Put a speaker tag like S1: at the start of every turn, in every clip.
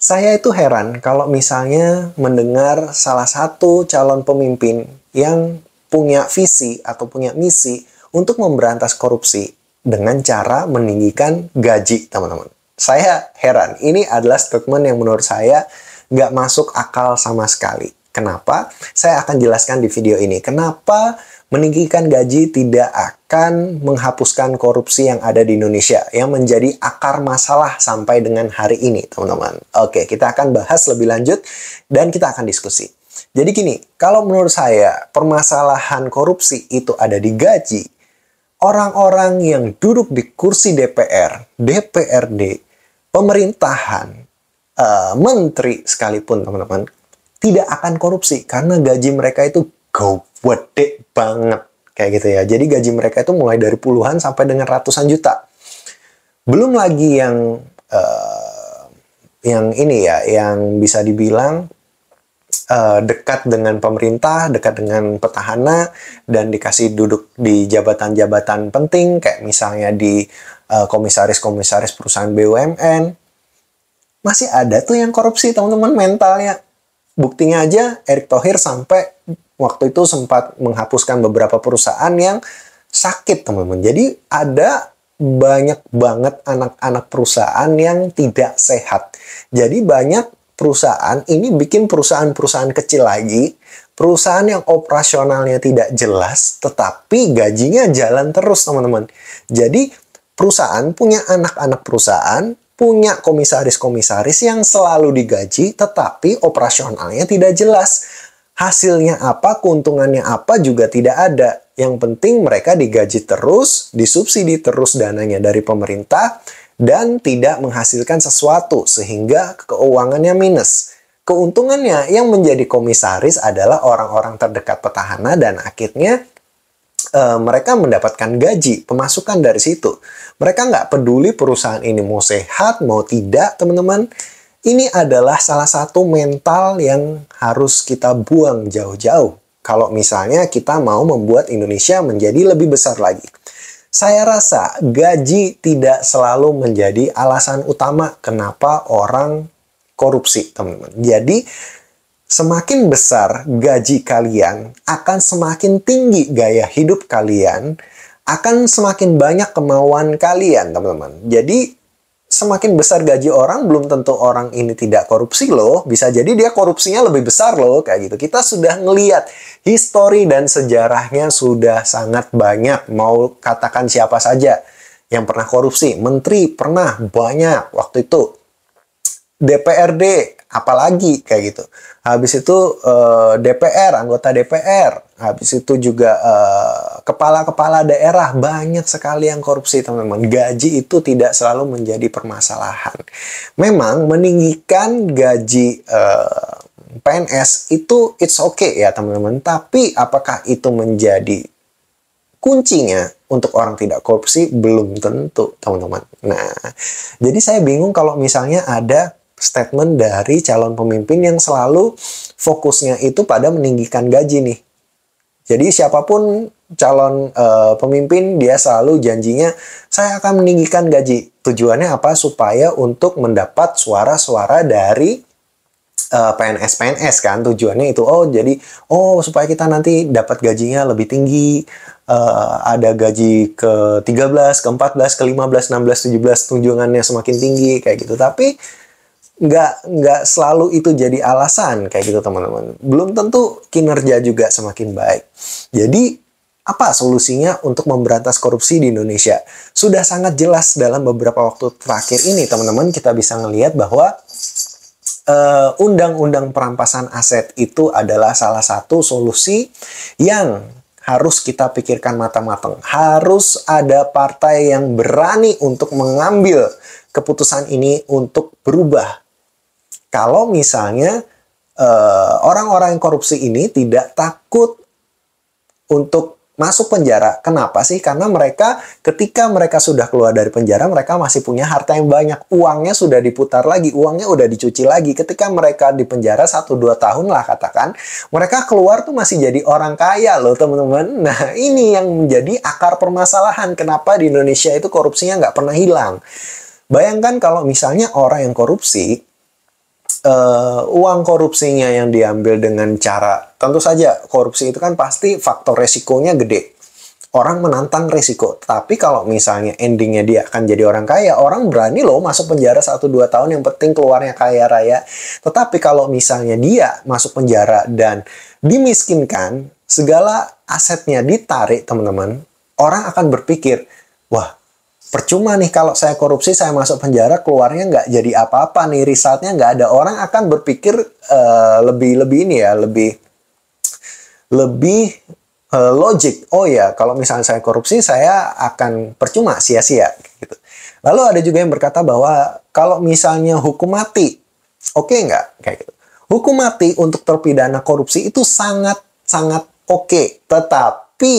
S1: Saya itu heran kalau misalnya mendengar salah satu calon pemimpin yang punya visi atau punya misi untuk memberantas korupsi dengan cara meninggikan gaji, teman-teman. Saya heran. Ini adalah statement yang menurut saya nggak masuk akal sama sekali. Kenapa? Saya akan jelaskan di video ini. Kenapa meninggikan gaji tidak akan menghapuskan korupsi yang ada di Indonesia yang menjadi akar masalah sampai dengan hari ini, teman-teman. Oke, kita akan bahas lebih lanjut dan kita akan diskusi. Jadi gini, kalau menurut saya permasalahan korupsi itu ada di gaji, orang-orang yang duduk di kursi DPR, DPRD, pemerintahan, menteri sekalipun, teman-teman, tidak akan korupsi karena gaji mereka itu gede banget kayak gitu ya. Jadi gaji mereka itu mulai dari puluhan sampai dengan ratusan juta. Belum lagi yang ini ya, yang bisa dibilang dekat dengan pemerintah, dekat dengan petahana, dan dikasih duduk di jabatan-jabatan penting kayak misalnya di komisaris-komisaris perusahaan BUMN. Masih ada tuh yang korupsi, teman-teman, mentalnya. Buktinya aja Erick Thohir sampai waktu itu sempat menghapuskan beberapa perusahaan yang sakit, teman-teman. Jadi ada banyak banget anak-anak perusahaan yang tidak sehat. Jadi banyak perusahaan ini bikin perusahaan-perusahaan kecil lagi, perusahaan yang operasionalnya tidak jelas, tetapi gajinya jalan terus, teman-teman. Jadi perusahaan punya anak-anak perusahaan, punya komisaris-komisaris yang selalu digaji, tetapi operasionalnya tidak jelas. Hasilnya apa, keuntungannya apa juga tidak ada. Yang penting mereka digaji terus, disubsidi terus dananya dari pemerintah, dan tidak menghasilkan sesuatu sehingga keuangannya minus. Keuntungannya yang menjadi komisaris adalah orang-orang terdekat petahana dan akhirnya mereka mendapatkan gaji, pemasukan dari situ. Mereka nggak peduli perusahaan ini mau sehat, mau tidak, teman-teman. Ini adalah salah satu mental yang harus kita buang jauh-jauh. Kalau misalnya kita mau membuat Indonesia menjadi lebih besar lagi. Saya rasa gaji tidak selalu menjadi alasan utama kenapa orang korupsi, teman-teman. Jadi, semakin besar gaji kalian, akan semakin tinggi gaya hidup kalian, akan semakin banyak kemauan kalian, teman-teman. Jadi, semakin besar gaji orang, belum tentu orang ini tidak korupsi loh. Bisa jadi dia korupsinya lebih besar loh, kayak gitu. Kita sudah ngelihat histori dan sejarahnya sudah sangat banyak. Mau katakan siapa saja yang pernah korupsi. Menteri pernah banyak waktu itu. DPRD, apalagi kayak gitu. Habis itu DPR, anggota DPR. Habis itu juga kepala-kepala daerah. Banyak sekali yang korupsi, teman-teman. Gaji itu tidak selalu menjadi permasalahan. Memang meninggikan gaji PNS itu it's okay ya, teman-teman. Tapi apakah itu menjadi kuncinya untuk orang tidak korupsi? Belum tentu, teman-teman. Nah, jadi saya bingung kalau misalnya ada statement dari calon pemimpin yang selalu fokusnya itu pada meninggikan gaji nih. Jadi siapapun calon pemimpin, dia selalu janjinya, saya akan meninggikan gaji. Tujuannya apa? Supaya untuk mendapat suara-suara dari PNS-PNS kan. Tujuannya itu, supaya kita nanti dapat gajinya lebih tinggi. Ada gaji ke 13, ke 14, ke 15, 16, 17, tunjangannya semakin tinggi kayak gitu. Tapi nggak selalu itu jadi alasan kayak gitu, teman-teman. Belum tentu kinerja juga semakin baik. Jadi apa solusinya untuk memberantas korupsi di Indonesia? Sudah sangat jelas dalam beberapa waktu terakhir ini, teman-teman. Kita bisa ngelihat bahwa undang-undang perampasan aset itu adalah salah satu solusi yang harus kita pikirkan matang-matang. Harus ada partai yang berani untuk mengambil keputusan ini untuk berubah. Kalau misalnya orang-orang yang korupsi ini tidak takut untuk masuk penjara. Kenapa sih? Karena mereka ketika mereka sudah keluar dari penjara, mereka masih punya harta yang banyak. Uangnya sudah diputar lagi, uangnya udah dicuci lagi. Ketika mereka di penjara 1-2 tahun lah katakan, mereka keluar tuh masih jadi orang kaya loh, teman-teman. Nah, ini yang menjadi akar permasalahan. Kenapa di Indonesia itu korupsinya nggak pernah hilang. Bayangkan kalau misalnya orang yang korupsi uang korupsinya yang diambil dengan cara, tentu saja korupsi itu kan pasti faktor resikonya gede. Orang menantang resiko. Tapi kalau misalnya endingnya dia akan jadi orang kaya, orang berani loh masuk penjara 1-2 tahun, yang penting keluarnya kaya raya. Tetapi kalau misalnya dia masuk penjara dan dimiskinkan, segala asetnya ditarik, teman-teman, orang akan berpikir, wah, percuma nih kalau saya korupsi, saya masuk penjara, keluarnya nggak jadi apa-apa nih, resultnya nggak ada. Orang akan berpikir lebih logik. Oh ya, kalau misalnya saya korupsi, saya akan percuma, sia-sia gitu. Lalu ada juga yang berkata bahwa kalau misalnya hukum mati, oke nggak kayak gitu. Hukum mati untuk terpidana korupsi itu sangat oke, tetapi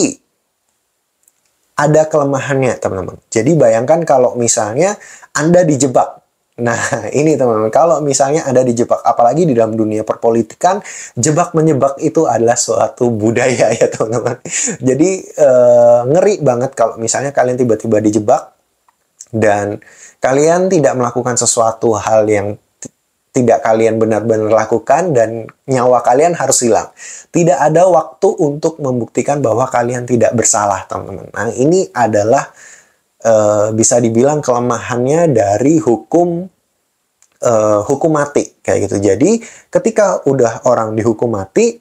S1: ada kelemahannya, teman-teman. Jadi bayangkan kalau misalnya Anda dijebak. Nah, ini teman-teman, kalau misalnya Anda dijebak, apalagi di dalam dunia perpolitikan, jebak-menyebak itu adalah suatu budaya ya, teman-teman. Jadi, ngeri banget kalau misalnya kalian tiba-tiba dijebak dan kalian tidak melakukan sesuatu hal yang tidak kalian benar-benar lakukan dan nyawa kalian harus hilang. Tidak ada waktu untuk membuktikan bahwa kalian tidak bersalah, teman-teman. Nah, ini adalah bisa dibilang kelemahannya dari hukum mati kayak gitu. Jadi ketika udah orang dihukum mati,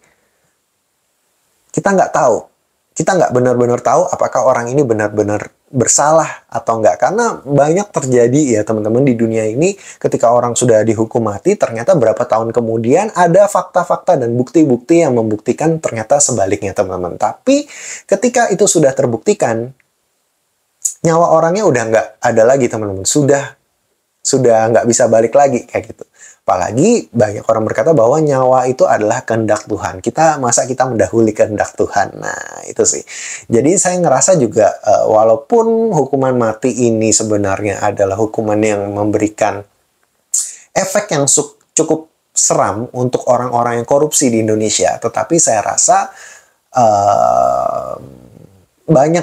S1: kita nggak benar-benar tahu apakah orang ini benar-benar bersalah atau enggak, karena banyak terjadi ya teman-teman di dunia ini, ketika orang sudah dihukum mati ternyata berapa tahun kemudian ada fakta-fakta dan bukti-bukti yang membuktikan ternyata sebaliknya, teman-teman. Tapi ketika itu sudah terbuktikan, nyawa orangnya udah nggak ada lagi, teman-teman. Sudah nggak bisa balik lagi kayak gitu. Apalagi banyak orang berkata bahwa nyawa itu adalah kehendak Tuhan. Masa kita mendahului kehendak Tuhan. Nah, itu sih. Jadi saya ngerasa juga walaupun hukuman mati ini sebenarnya adalah hukuman yang memberikan efek yang cukup seram untuk orang-orang yang korupsi di Indonesia, tetapi saya rasa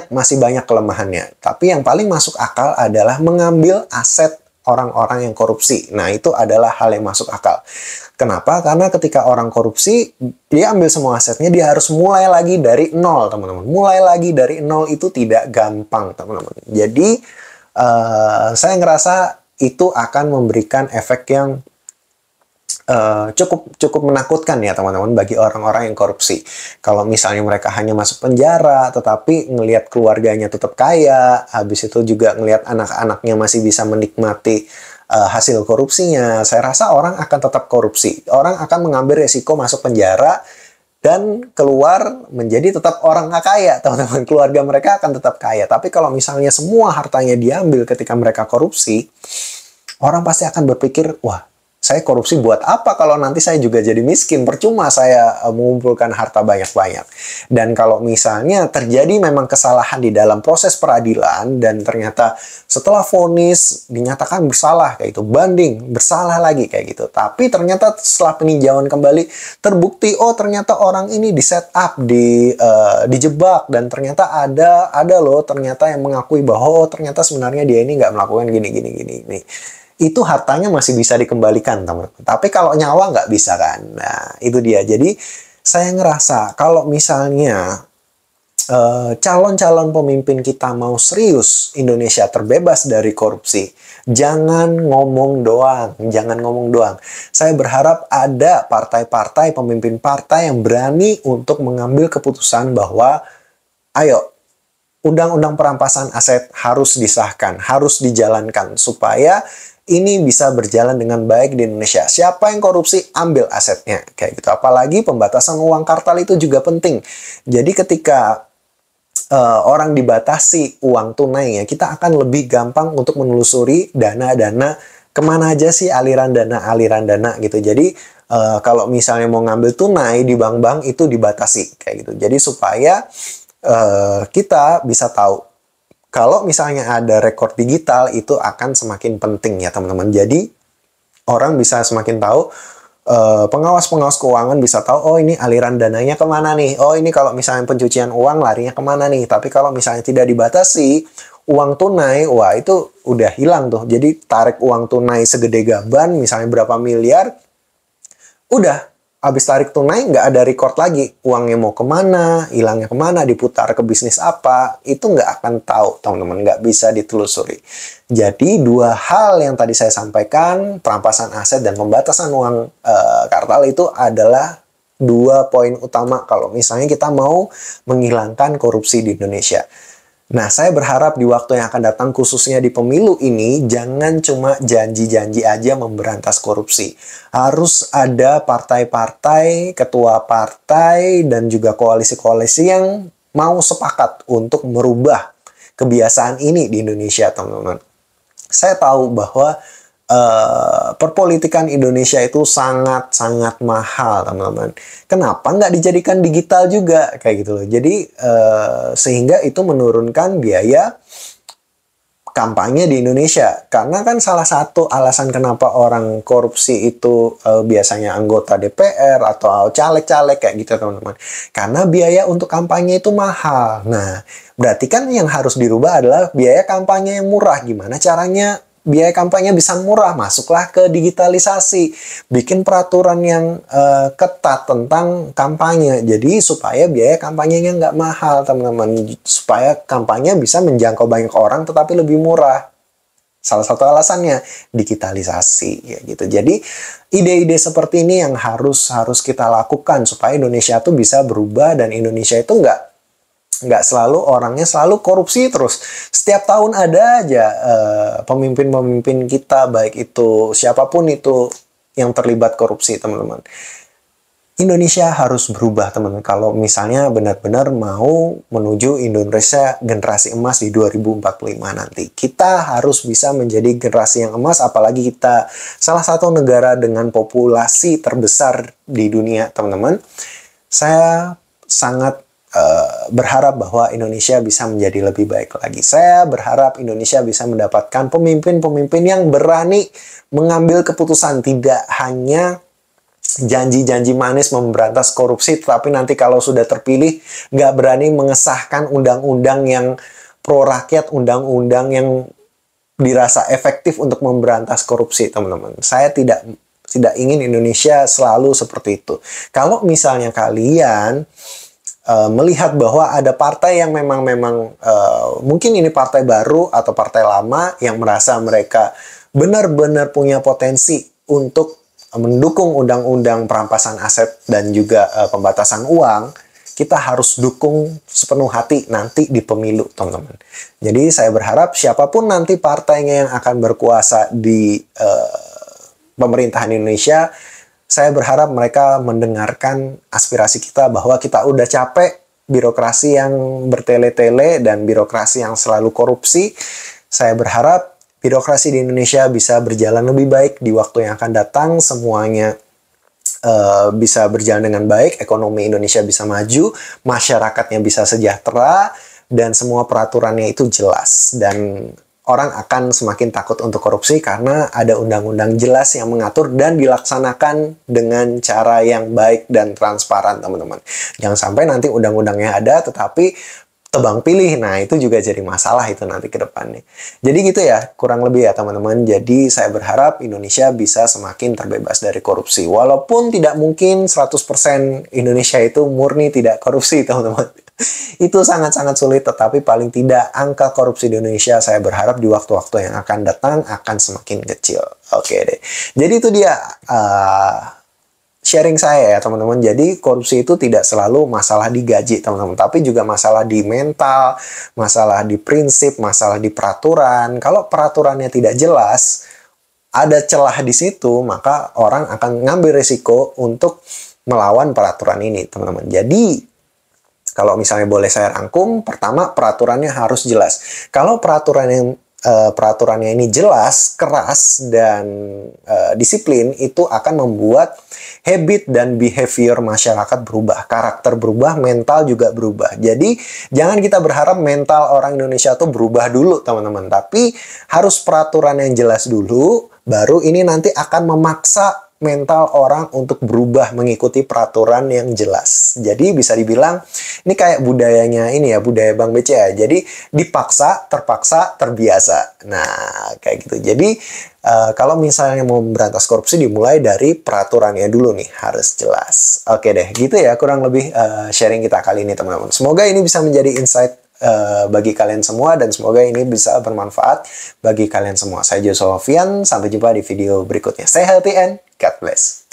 S1: masih banyak kelemahannya. Tapi yang paling masuk akal adalah mengambil aset orang-orang yang korupsi. Nah, itu adalah hal yang masuk akal. Kenapa? Karena ketika orang korupsi, dia ambil semua asetnya, dia harus mulai lagi dari nol, teman-teman. Mulai lagi dari nol itu tidak gampang, teman-teman. Jadi, saya ngerasa itu akan memberikan efek yang cukup menakutkan ya teman-teman bagi orang-orang yang korupsi. Kalau misalnya mereka hanya masuk penjara, tetapi ngelihat keluarganya tetap kaya, habis itu juga ngelihat anak-anaknya masih bisa menikmati hasil korupsinya, saya rasa orang akan tetap korupsi. Orang akan mengambil resiko masuk penjara dan keluar menjadi tetap orang kaya, teman-teman. Keluarga mereka akan tetap kaya. Tapi kalau misalnya semua hartanya diambil ketika mereka korupsi, orang pasti akan berpikir, wah, saya korupsi buat apa kalau nanti saya juga jadi miskin? Percuma saya mengumpulkan harta banyak-banyak. Dan kalau misalnya terjadi memang kesalahan di dalam proses peradilan dan ternyata setelah vonis dinyatakan bersalah kayak gitu, banding, bersalah lagi kayak gitu. Tapi ternyata setelah peninjauan kembali terbukti, oh ternyata orang ini di set up, dijebak, dan ternyata ada loh ternyata yang mengakui bahwa oh ternyata sebenarnya dia ini nggak melakukan gini. Itu hartanya masih bisa dikembalikan, teman-teman. Tapi kalau nyawa nggak bisa kan. Nah, itu dia. Jadi, saya ngerasa kalau misalnya calon-calon pemimpin kita mau serius Indonesia terbebas dari korupsi, jangan ngomong doang. Saya berharap ada partai-partai, pemimpin partai yang berani untuk mengambil keputusan bahwa, ayo, undang-undang perampasan aset harus disahkan, harus dijalankan, supaya ini bisa berjalan dengan baik di Indonesia. Siapa yang korupsi, ambil asetnya. Kayak gitu. Apalagi pembatasan uang kartal itu juga penting. Jadi ketika orang dibatasi uang tunainya, kita akan lebih gampang untuk menelusuri dana-dana, kemana aja sih aliran dana gitu. Jadi kalau misalnya mau ngambil tunai di bank-bank itu dibatasi. Kayak gitu. Jadi supaya kita bisa tahu, kalau misalnya ada rekor digital, itu akan semakin penting ya teman-teman. Jadi orang bisa semakin tahu, pengawas-pengawas keuangan bisa tahu, oh ini aliran dananya kemana nih. Oh ini kalau misalnya pencucian uang larinya kemana nih. Tapi kalau misalnya tidak dibatasi uang tunai, wah itu udah hilang tuh. Jadi tarik uang tunai segede gaban, misalnya berapa miliar, udah, habis tarik tunai nggak ada record lagi. Uangnya mau kemana, hilangnya kemana, diputar ke bisnis apa, itu nggak akan tahu, teman-teman. Nggak bisa ditelusuri. Jadi dua hal yang tadi saya sampaikan, perampasan aset dan pembatasan uang kartal itu adalah dua poin utama kalau misalnya kita mau menghilangkan korupsi di Indonesia. Nah, saya berharap di waktu yang akan datang, khususnya di pemilu ini, jangan cuma janji-janji aja memberantas korupsi. Harus ada partai-partai, ketua partai, dan juga koalisi-koalisi yang mau sepakat untuk merubah kebiasaan ini di Indonesia, teman-teman. Saya tahu bahwa perpolitikan Indonesia itu sangat-sangat mahal, teman-teman. Kenapa nggak dijadikan digital juga kayak gitu loh? Jadi sehingga itu menurunkan biaya kampanye di Indonesia. Karena kan salah satu alasan kenapa orang korupsi itu biasanya anggota DPR atau caleg-caleg kayak gitu, teman-teman. Karena biaya untuk kampanye itu mahal. Nah, berarti kan yang harus dirubah adalah biaya kampanye yang murah. Gimana caranya biaya kampanye bisa murah? Masuklah ke digitalisasi, bikin peraturan yang ketat tentang kampanye, jadi supaya biaya kampanyenya nggak mahal, teman-teman, supaya kampanye bisa menjangkau banyak orang tetapi lebih murah. Salah satu alasannya digitalisasi, ya gitu. Jadi ide-ide seperti ini yang harus kita lakukan supaya Indonesia tuh bisa berubah, dan Indonesia itu nggak selalu orangnya selalu korupsi terus. Setiap tahun ada aja pemimpin-pemimpin kita, baik itu siapapun itu, yang terlibat korupsi, teman-teman. Indonesia harus berubah, teman-teman. Kalau misalnya benar-benar mau menuju Indonesia generasi emas di 2045 nanti. Kita harus bisa menjadi generasi yang emas, apalagi kita salah satu negara dengan populasi terbesar di dunia, teman-teman. Saya sangat berharap bahwa Indonesia bisa menjadi lebih baik lagi. Saya berharap Indonesia bisa mendapatkan pemimpin-pemimpin yang berani mengambil keputusan, tidak hanya janji-janji manis memberantas korupsi, tetapi nanti kalau sudah terpilih nggak berani mengesahkan undang-undang yang pro rakyat, undang-undang yang dirasa efektif untuk memberantas korupsi, teman-teman. Saya tidak ingin Indonesia selalu seperti itu. Kalau misalnya kalian melihat bahwa ada partai yang memang mungkin ini partai baru atau partai lama yang merasa mereka benar-benar punya potensi untuk mendukung undang-undang perampasan aset dan juga pembatasan uang, kita harus dukung sepenuh hati nanti di pemilu, teman-teman. Jadi saya berharap siapapun nanti partainya yang akan berkuasa di pemerintahan Indonesia, saya berharap mereka mendengarkan aspirasi kita bahwa kita udah capek birokrasi yang bertele-tele dan birokrasi yang selalu korupsi. Saya berharap birokrasi di Indonesia bisa berjalan lebih baik di waktu yang akan datang. Semuanya bisa berjalan dengan baik, ekonomi Indonesia bisa maju, masyarakatnya bisa sejahtera, dan semua peraturannya itu jelas. Dan orang akan semakin takut untuk korupsi karena ada undang-undang jelas yang mengatur dan dilaksanakan dengan cara yang baik dan transparan, teman-teman. Jangan sampai nanti undang-undangnya ada tetapi tebang pilih. Nah, itu juga jadi masalah itu nanti ke depannya. Jadi gitu ya, kurang lebih ya, teman-teman. Jadi saya berharap Indonesia bisa semakin terbebas dari korupsi. Walaupun tidak mungkin 100% Indonesia itu murni tidak korupsi, teman-teman. Itu sangat-sangat sulit, tetapi paling tidak angka korupsi di Indonesia saya berharap di waktu-waktu yang akan datang akan semakin kecil. Oke deh. Jadi itu dia sharing saya ya, teman-teman. Jadi korupsi itu tidak selalu masalah di gaji, teman-teman, tapi juga masalah di mental, masalah di prinsip, masalah di peraturan. Kalau peraturannya tidak jelas, ada celah di situ, maka orang akan ngambil risiko untuk melawan peraturan ini, teman-teman. Jadi kalau misalnya boleh saya rangkum, pertama peraturannya harus jelas. Kalau peraturannya ini jelas, keras, dan disiplin, itu akan membuat habit dan behavior masyarakat berubah, karakter berubah, mental juga berubah. Jadi jangan kita berharap mental orang Indonesia tuh berubah dulu, teman-teman. Tapi harus peraturan yang jelas dulu, baru ini nanti akan memaksa mental orang untuk berubah mengikuti peraturan yang jelas. Jadi bisa dibilang ini kayak budayanya ini ya, budaya Bank BCA. Jadi dipaksa, terpaksa, terbiasa. Nah, kayak gitu. Jadi kalau misalnya mau berantas korupsi dimulai dari peraturannya dulu nih, harus jelas. Oke deh, gitu ya kurang lebih sharing kita kali ini teman-teman. Semoga ini bisa menjadi insight bagi kalian semua dan semoga ini bisa bermanfaat bagi kalian semua. Saya Joshua Fian, sampai jumpa di video berikutnya. Stay healthy and God bless.